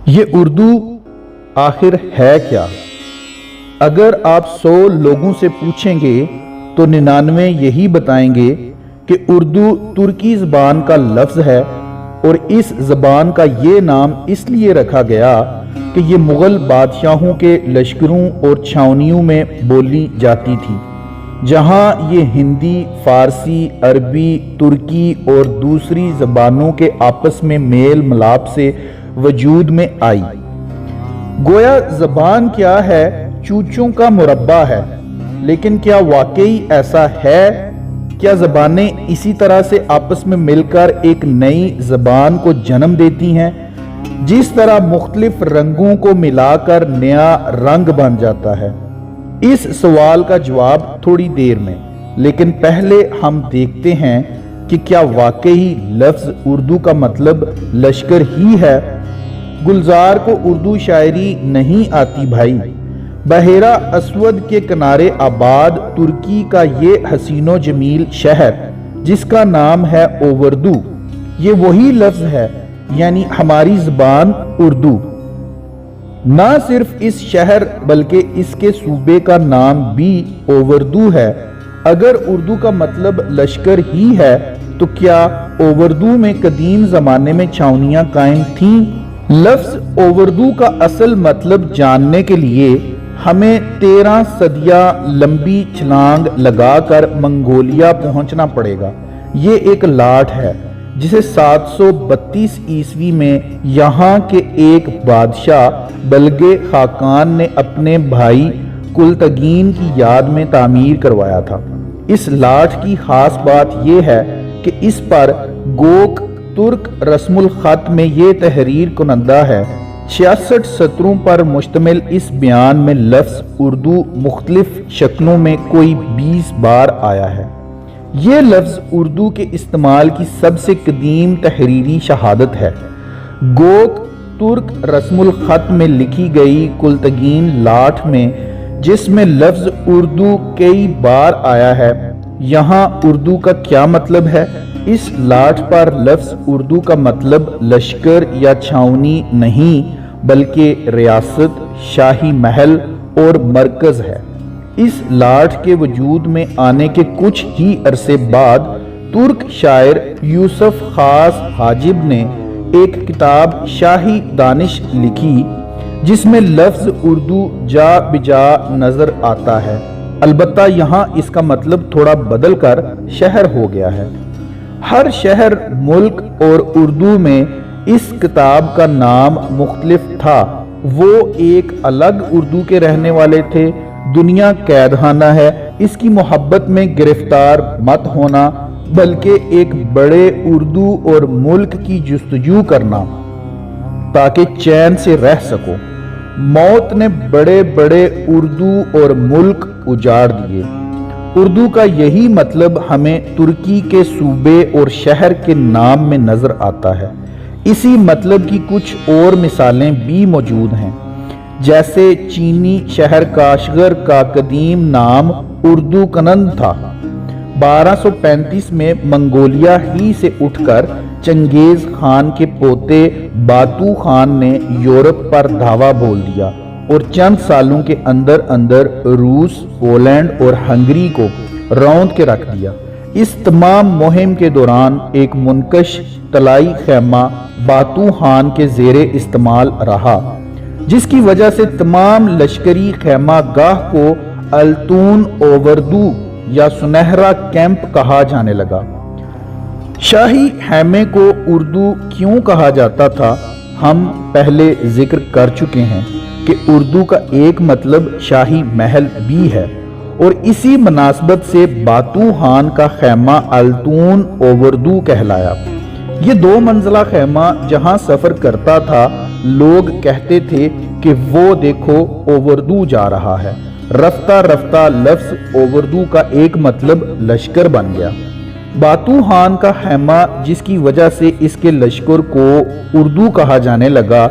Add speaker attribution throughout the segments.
Speaker 1: یہ اردو آخر ہے کیا؟ اگر آپ 100 لوگوں سے پوچھیں گے تو 99 یہی بتائیں گے کہ اردو ترکی زبان کا لفظ ہے اور اس زبان کا یہ نام اس لیے رکھا گیا کہ یہ مغل بادشاہوں کے لشکروں اور چھاونیوں میں بولی جاتی تھی، جہاں یہ ہندی، فارسی، عربی، ترکی اور دوسری زبانوں کے آپس میں میل ملاپ سے وجود میں آئی۔ گویا زبان کیا ہے؟ چوچوں کا مربع ہے، لیکن کیا واقعی ایسا ہے؟ کیا زبانیں اسی طرح سے آپس میں مل کر ایک نئی زبان کو جنم دیتی ہیں، جس طرح مختلف رنگوں کو ملا کر نیا رنگ بن جاتا ہے؟ اس سوال کا جواب تھوڑی دیر میں، لیکن پہلے ہم دیکھتے ہیں کہ کیا واقعی لفظ اردو کا مطلب لشکر ہی ہے؟ گلزار کو اردو شاعری نہیں آتی بھائی۔ بحیرہ اسود کے کنارے آباد ترکی کا یہ حسین و جمیل شہر جس کا نام ہے اووردو، یہ وہی لفظ ہے، یعنی ہماری زبان اردو۔ نہ صرف اس شہر بلکہ اس کے صوبے کا نام بھی اووردو ہے۔ اگر اردو کا مطلب لشکر ہی ہے تو کیا اووردو میں قدیم زمانے میں چھاونیاں قائم تھیں؟ لفظ اووردو کا اصل مطلب جاننے کے لیے ہمیں 13 صدیاں لمبی چھلانگ لگا کر منگولیا پہنچنا پڑے گا۔ یہ ایک لاٹ ہے جسے 732 عیسوی میں یہاں کے ایک بادشاہ بلگے خاقان نے اپنے بھائی کلتگین کی یاد میں تعمیر کروایا تھا۔ اس لاٹ کی خاص بات یہ ہے کہ اس پر گوک ترک رسم الخط میں یہ تحریر کنندہ ہے۔ 66 سطروں پر مشتمل اس بیان میں لفظ اردو مختلف شکلوں میں کوئی 20 بار آیا ہے۔ یہ لفظ اردو کے استعمال کی سب سے قدیم تحریری شہادت ہے۔ گوک ترک رسم الخط میں لکھی گئی کلتگین لاٹ میں جس میں لفظ اردو کئی بار آیا ہے، یہاں اردو کا کیا مطلب ہے؟ اس لاٹ پر لفظ اردو کا مطلب لشکر یا چھاونی نہیں بلکہ ریاست، شاہی محل اور مرکز ہے۔ اس لاٹ کے وجود میں آنے کے کچھ ہی عرصے بعد ترک شاعر یوسف خاص حاجب نے ایک کتاب شاہی دانش لکھی جس میں لفظ اردو جا بجا نظر آتا ہے، البتہ یہاں اس کا مطلب تھوڑا بدل کر شہر ہو گیا ہے۔ ہر شہر، ملک اور اردو میں اس کتاب کا نام مختلف تھا۔ وہ ایک الگ اردو کے رہنے والے تھے۔ دنیا قید خانہ ہے، اس کی محبت میں گرفتار مت ہونا بلکہ ایک بڑے اردو اور ملک کی جستجو کرنا تاکہ چین سے رہ سکو۔ موت نے بڑے بڑے اردو اور ملک اجاڑ دیے۔ اردو کا یہی مطلب ہمیں ترکی کے صوبے اور شہر کے نام میں نظر آتا ہے۔ اسی مطلب کی کچھ اور مثالیں بھی موجود ہیں، جیسے چینی شہر کاشغر کا قدیم نام اردو کنند تھا۔ 1235 میں منگولیا ہی سے اٹھ کر چنگیز خان کے پوتے باتو خان نے یورپ پر دھاوا بول دیا اور چند سالوں کے اندر اندر روس، پولینڈ اور ہنگری کو روند کے رکھ دیا۔ اس تمام مہم کے دوران ایک منکش طلائی خیمہ باتو خان کے زیر استعمال رہا، جس کی وجہ سے تمام لشکری خیمہ گاہ کو التون اووردو یا سنہرا کیمپ کہا جانے لگا۔ شاہی خیمے کو اردو کیوں کہا جاتا تھا؟ ہم پہلے ذکر کر چکے ہیں کہ اردو کا ایک مطلب شاہی محل بھی ہے، اور اسی مناسبت سے باتو خان کا خیمہ التون اووردو کہلایا۔ یہ 2 منزلہ خیمہ جہاں سفر کرتا تھا، لوگ کہتے تھے کہ وہ دیکھو اووردو جا رہا ہے۔ رفتہ رفتہ لفظ اووردو کا ایک مطلب لشکر بن گیا۔ باتو خان کا خیمہ جس کی وجہ سے اس کے لشکر کو اردو کہا جانے لگا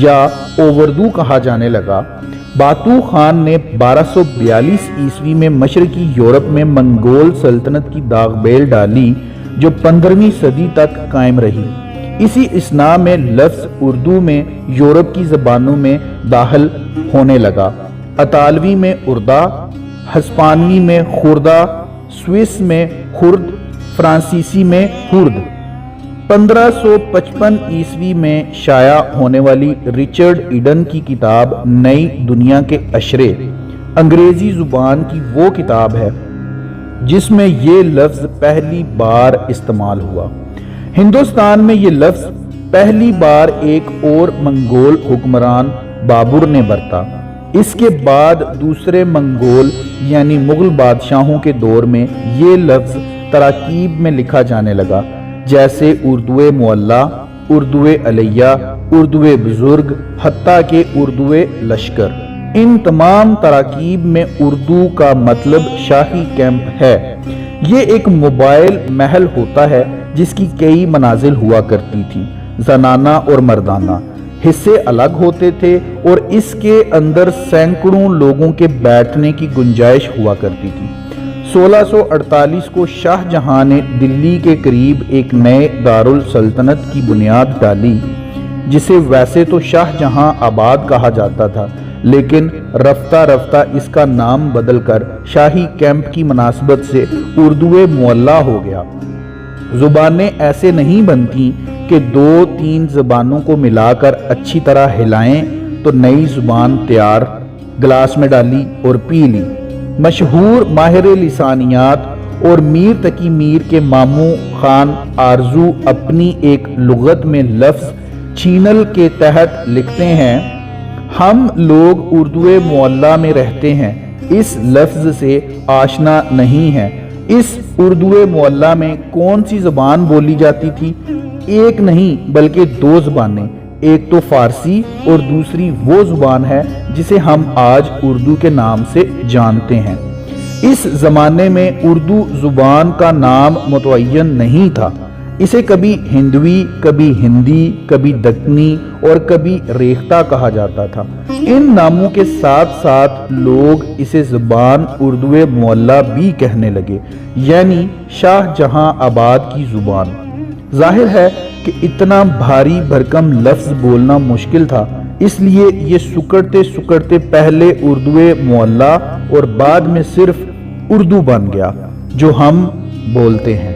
Speaker 1: یا اووردو کہا جانے لگا۔ باتو خان نے 1242 عیسوی میں مشرقی یورپ میں منگول سلطنت کی داغ بیل ڈالی جو 15ویں صدی تک قائم رہی۔ اسی اسنا میں لفظ اردو میں یورپ کی زبانوں میں داخل ہونے لگا۔ اطالوی میں اردہ، ہسپانوی میں خوردہ، سوئس میں خرد، فرانسیسی میں ہرد۔ 1555 عیسوی میں شائع ہونے والی رچرڈ ایڈن کی کتاب نئی دنیا کے اشرے انگریزی زبان کی وہ کتاب ہے جس میں یہ لفظ پہلی بار استعمال ہوا۔ ہندوستان میں یہ لفظ پہلی بار ایک اور منگول حکمران بابر نے برتا۔ اس کے بعد دوسرے منگول یعنی مغل بادشاہوں کے دور میں یہ لفظ تراکیب میں لکھا جانے لگا، جیسے اردو معلی، اردو علیہ، اردو بزرگ، حتیٰ کہ اردو لشکر۔ ان تمام تراکیب میں اردو کا مطلب شاہی کیمپ ہے۔ یہ ایک موبائل محل ہوتا ہے جس کی کئی منازل ہوا کرتی تھی، زنانہ اور مردانہ، حصے الگ ہوتے تھے اور اس کے اندر سینکڑوں لوگوں کے بیٹھنے کی گنجائش ہوا کرتی تھی۔ 1648 کو شاہ جہاں نے دلی کے قریب ایک نئے دارالسلطنت کی بنیاد ڈالی، جسے ویسے تو شاہ جہاں آباد کہا جاتا تھا، لیکن رفتہ رفتہ اس کا نام بدل کر شاہی کیمپ کی مناسبت سے اردو معلی ہو گیا۔ زبانیں ایسے نہیں بنتی کہ 2-3 زبانوں کو ملا کر اچھی طرح ہلائیں تو نئی زبان تیار، گلاس میں ڈالی اور پی لی۔ مشہور ماہر لسانیات اور میر تقی میر کے ماموں خان آرزو اپنی ایک لغت میں لفظ چھینل کے تحت لکھتے ہیں: ہم لوگ اردو معلی میں رہتے ہیں، اس لفظ سے آشنا نہیں ہیں۔ اس اردو معلی میں کون سی زبان بولی جاتی تھی؟ ایک نہیں بلکہ 2 زبانیں، ایک تو فارسی اور دوسری وہ زبان ہے جسے ہم آج اردو کے نام سے جانتے ہیں۔ اس زمانے میں اردو زبان کا نام متعین نہیں تھا، اسے کبھی ہندوی، کبھی ہندی، کبھی دکنی اور کبھی ریختہ کہا جاتا تھا۔ ان ناموں کے ساتھ ساتھ لوگ اسے زبان اردو معلی بھی کہنے لگے، یعنی شاہ جہاں آباد کی زبان۔ ظاہر ہے کہ اتنا بھاری بھرکم لفظ بولنا مشکل تھا، اس لیے یہ سکڑتے سکڑتے پہلے اردو معلی اور بعد میں صرف اردو بن گیا جو ہم بولتے ہیں۔